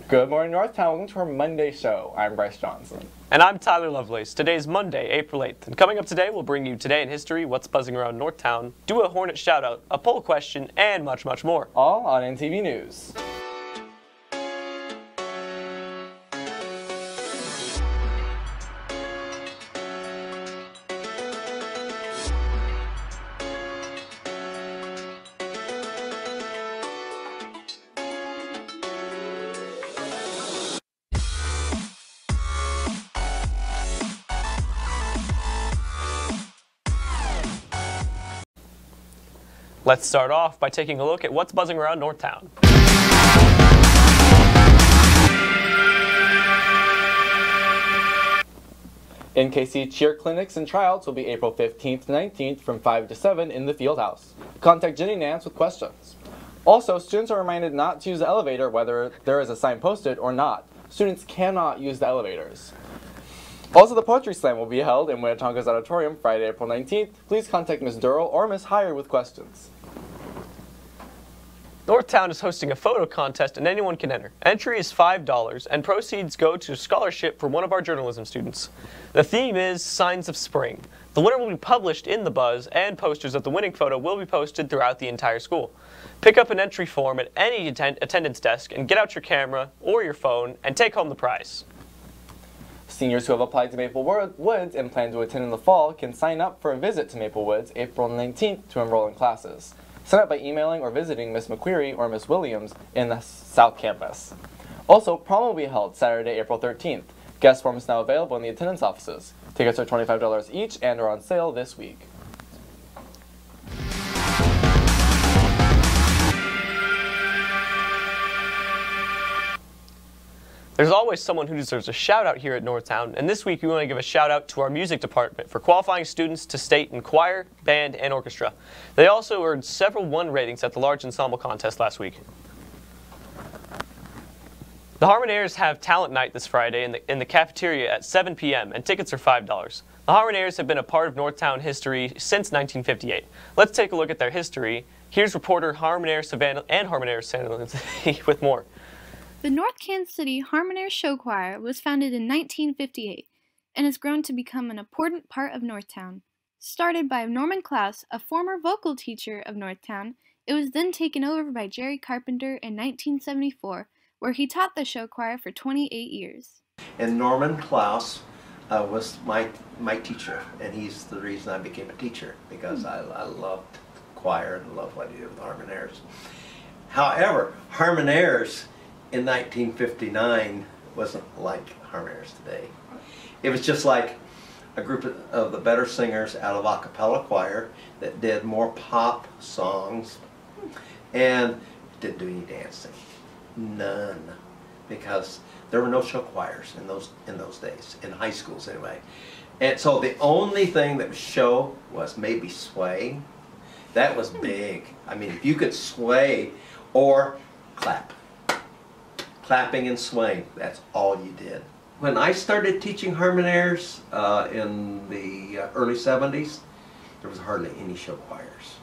Good morning, Northtown. Welcome to our Monday show. I'm Bryce Johnson. And I'm Tyler Lovelace. Today's Monday, April 8th. And coming up today, we'll bring you Today in History, What's Buzzing Around Northtown, do a Hornet shout-out, a poll question, and much, much more. All on NTV News. Let's start off by taking a look at what's buzzing around Northtown. NKC cheer clinics and tryouts will be April 15th to 19th from 5 to 7 in the field house. Contact Jenny Nance with questions. Also, students are reminded not to use the elevator whether there is a sign posted or not. Students cannot use the elevators. Also, the Poetry Slam will be held in Winnetonka's Auditorium Friday, April 19th. Please contact Ms. Durrell or Ms. Heyer with questions. Northtown is hosting a photo contest and anyone can enter. Entry is $5 and proceeds go to a scholarship for one of our journalism students. The theme is Signs of Spring. The winner will be published in the Buzz and posters of the winning photo will be posted throughout the entire school. Pick up an entry form at any attendance desk and get out your camera or your phone and take home the prize. Seniors who have applied to Maple Woods and plan to attend in the fall can sign up for a visit to Maple Woods April 19th to enroll in classes. Sign up by emailing or visiting Ms. McQuarrie or Ms. Williams in the South Campus. Also, prom will be held Saturday, April 13th. Guest forms now available in the attendance offices. Tickets are $25 each and are on sale this week. There's always someone who deserves a shout-out here at Northtown, and this week we want to give a shout-out to our music department for qualifying students to state in choir, band, and orchestra. They also earned several 1 ratings at the large ensemble contest last week. The Harmonaires have talent night this Friday in the cafeteria at 7 p.m., and tickets are $5. The Harmonaires have been a part of Northtown history since 1958. Let's take a look at their history. Here's reporter Harmonaires Savannah and Harmonaires Santa with more. The North Kansas City Harmonaires Show Choir was founded in 1958 and has grown to become an important part of Northtown. Started by Norman Klaus, a former vocal teacher of Northtown, it was then taken over by Jerry Carpenter in 1974, where he taught the show choir for 28 years. And Norman Klaus was my teacher, and he's the reason I became a teacher, because I loved choir and loved what he did with Harmonaires. However, Harmonaires in 1959 wasn't like Harmonaires today. It was just like a group of the better singers out of a cappella choir that did more pop songs and didn't do any dancing. None. Because there were no show choirs in those days, in high schools anyway. And so the only thing that was show was maybe sway. That was big. I mean, if you could sway or clap. Clapping and swaying, that's all you did. When I started teaching Harmonaires in the early 70s, there was hardly any show choirs.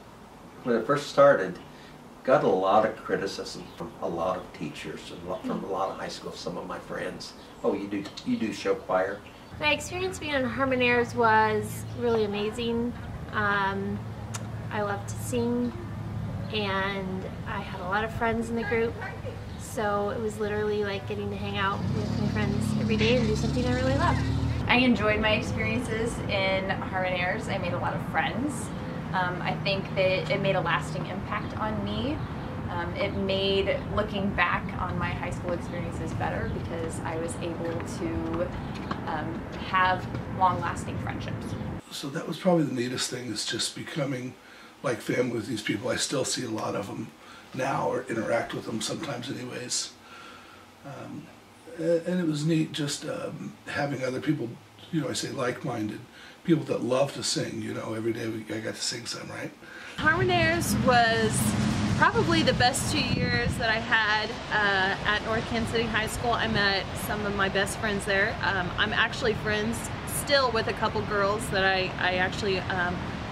When it first started, got a lot of criticism from a lot of teachers, from a lot of high schools, some of my friends. Oh, you do show choir? My experience being on Harmonaires was really amazing. I love to sing, and I had a lot of friends in the group. So it was literally like getting to hang out with my friends every day and do something I really love. I enjoyed my experiences in Harmonaires. I made a lot of friends. I think that it made a lasting impact on me. It made looking back on my high school experiences better because I was able to have long-lasting friendships. So that was probably the neatest thing, is just becoming like family with these people. I still see a lot of them now, or interact with them sometimes anyways. And it was neat just having other people, I say like-minded, people that love to sing, every day I got to sing some, right? Harmonaires was probably the best 2 years that I had at North Kansas City High School. I met some of my best friends there. I'm actually friends still with a couple girls that I actually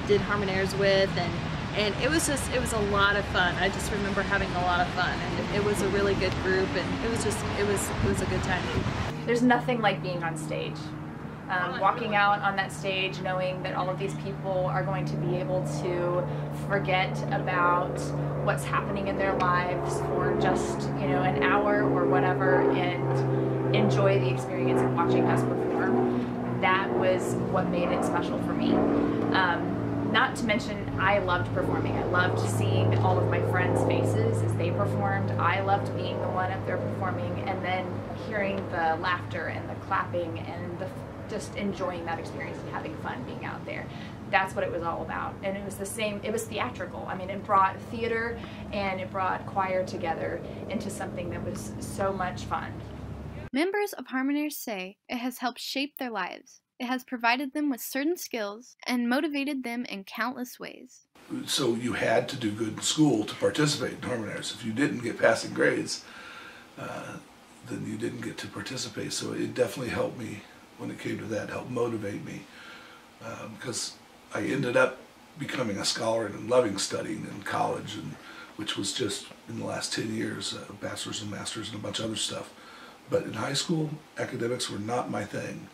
did Harmonaires with, and and it was a lot of fun. I just remember having a lot of fun, and it was a really good group, and it was a good time. There's nothing like being on stage. Walking out on that stage knowing that all of these people are going to be able to forget about what's happening in their lives for just, you know, an hour or whatever, and enjoy the experience of watching us perform. That was what made it special for me. Not to mention, I loved performing. I loved seeing all of my friends' faces as they performed. I loved being the one up there performing, and then hearing the laughter and the clapping and just enjoying that experience and having fun being out there. That's what it was all about. And it was the same, it was theatrical. I mean, it brought theater and it brought choir together into something that was so much fun. Members of Harmonaires say it has helped shape their lives. It has provided them with certain skills and motivated them in countless ways. So you had to do good in school to participate in Harmonaires. If you didn't get passing grades, then you didn't get to participate. So it definitely helped me when it came to that, helped motivate me, because I ended up becoming a scholar and loving studying in college, and which was just in the last 10 years, bachelor's and master's and a bunch of other stuff. But in high school, academics were not my thing.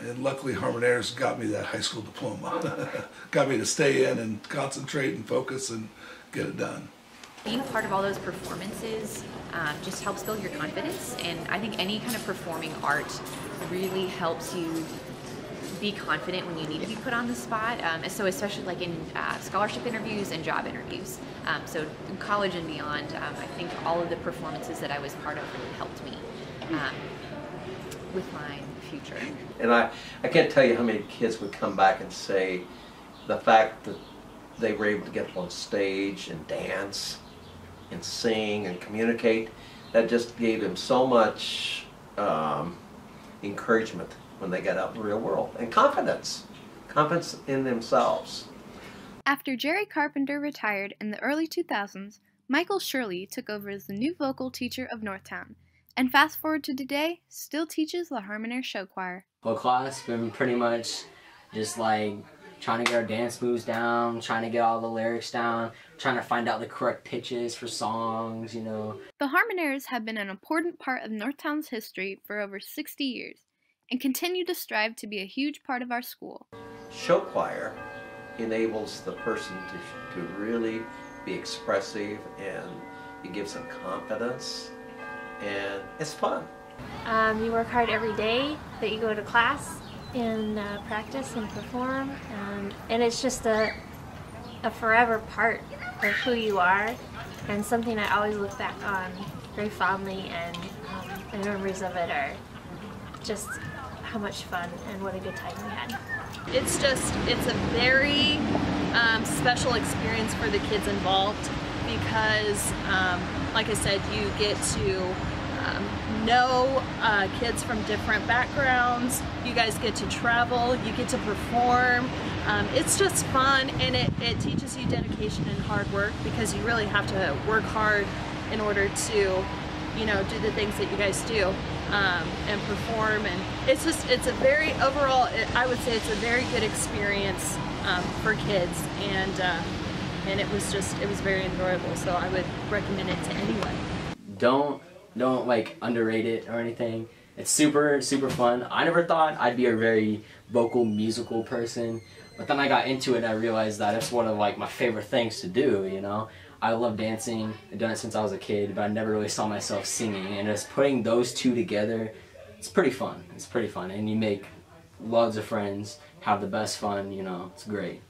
And luckily Harmonaires got me that high school diploma. Got me to stay in and concentrate and focus and get it done. Being part of all those performances just helps build your confidence, and I think any kind of performing art really helps you be confident when you need to be put on the spot. So especially like in scholarship interviews and job interviews. So in college and beyond, I think all of the performances that I was part of really helped me with my future. And I can't tell you how many kids would come back and say the fact that they were able to get up on stage and dance and sing and communicate, that just gave them so much encouragement when they got out in the real world, and confidence in themselves. After Jerry Carpenter retired in the early 2000s, Michael Shirley took over as the new vocal teacher of Northtown, and fast forward to today, still teaches the Harmonaires Show Choir. Whole class been pretty much just like trying to get our dance moves down, trying to get all the lyrics down, trying to find out the correct pitches for songs, you know. The Harmonaires have been an important part of Northtown's history for over 60 years and continue to strive to be a huge part of our school. Show choir enables the person to really be expressive, and it gives them confidence, and it's fun. You work hard every day that you go to class and practice and perform, and it's just a forever part of who you are, and something I always look back on very fondly, and the memories of it are just how much fun and what a good time we had. It's a very special experience for the kids involved, because like I said, you get to know kids from different backgrounds. You guys get to travel, you get to perform. It's just fun, and it teaches you dedication and hard work, because you really have to work hard in order to, you know, do the things that you guys do and perform. And it's a very, overall, I would say it's a very good experience for kids, and it was very enjoyable, so I would recommend it to anyone. Don't like underrate it or anything. It's super fun. I never thought I'd be a very vocal musical person, but then I got into it and I realized that it's one of like my favorite things to do, you know. I love dancing. I've done it since I was a kid, but I never really saw myself singing, and just putting those two together, it's pretty fun. It's pretty fun, and you make loads of friends, have the best fun, you know. It's great.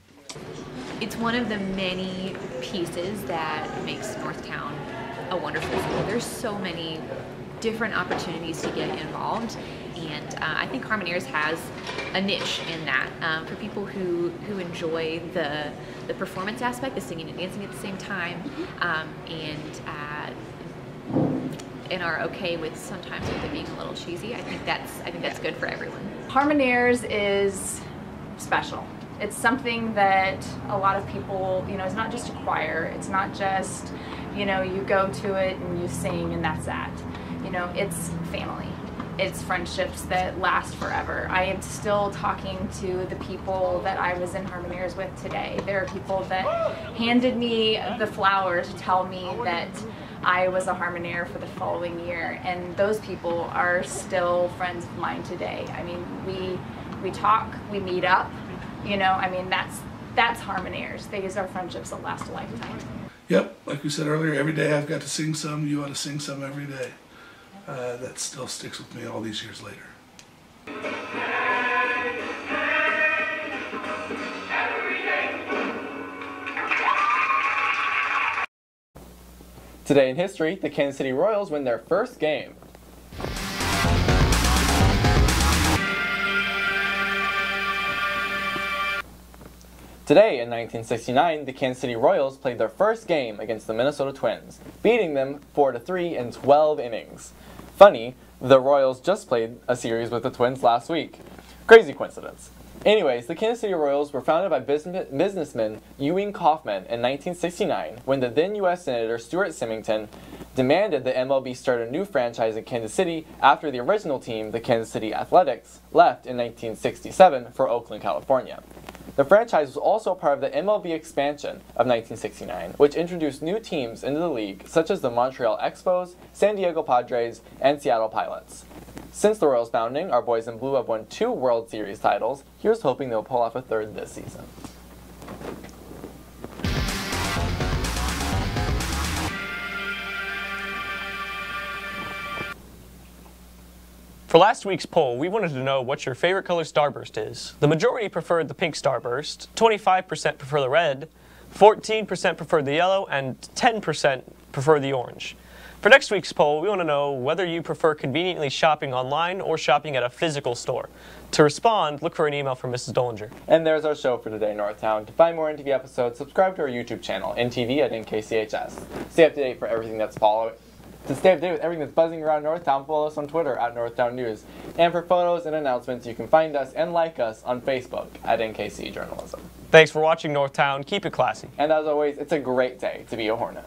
It's one of the many pieces that makes Northtown a wonderful school. There's so many different opportunities to get involved, and I think Harmonaires has a niche in that for people who enjoy the performance aspect, the singing and dancing at the same time, and are okay with sometimes with it being a little cheesy. I think that's good for everyone. Harmonaires is special. It's something that a lot of people, you know, it's not just a choir. It's not just, you know, you go to it and you sing and that's that. You know, it's family. it's friendships that last forever. I am still talking to the people that I was in Harmonaires with today. There are people that handed me the flower to tell me that I was a Harmonaire for the following year, and those people are still friends of mine today. I mean, we talk, we meet up, you know, I mean, that's Harmonaires. These are friendships that last a lifetime. Yep, like we said earlier, every day I've got to sing some, you ought to sing some every day. That still sticks with me all these years later. Today in history, the Kansas City Royals win their first game. Today, in 1969, the Kansas City Royals played their first game against the Minnesota Twins, beating them 4-3 in 12 innings. Funny, the Royals just played a series with the Twins last week. Crazy coincidence. Anyways, the Kansas City Royals were founded by businessman Ewing Kauffman in 1969 when the then U.S. Senator Stuart Symington demanded that MLB start a new franchise in Kansas City after the original team, the Kansas City Athletics, left in 1967 for Oakland, California. The franchise was also part of the MLB expansion of 1969, which introduced new teams into the league, such as the Montreal Expos, San Diego Padres, and Seattle Pilots. Since the Royals' founding, our boys in blue have won 2 World Series titles. Here's hoping they'll pull off a 3rd this season. For last week's poll, we wanted to know what your favorite color starburst is. The majority preferred the pink starburst, 25% prefer the red, 14% prefer the yellow, and 10% prefer the orange. For next week's poll, we want to know whether you prefer conveniently shopping online or shopping at a physical store. To respond, look for an email from Mrs. Dollinger. And there's our show for today, Northtown. To find more NTV episodes, subscribe to our YouTube channel, NTV at NKCHS. Stay up to date for everything that's following. To stay up to date with everything that's buzzing around Northtown, follow us on Twitter at Northtown News. And for photos and announcements, you can find us and like us on Facebook at NKC Journalism. Thanks for watching, Northtown. Keep it classy. And as always, it's a great day to be a Hornet.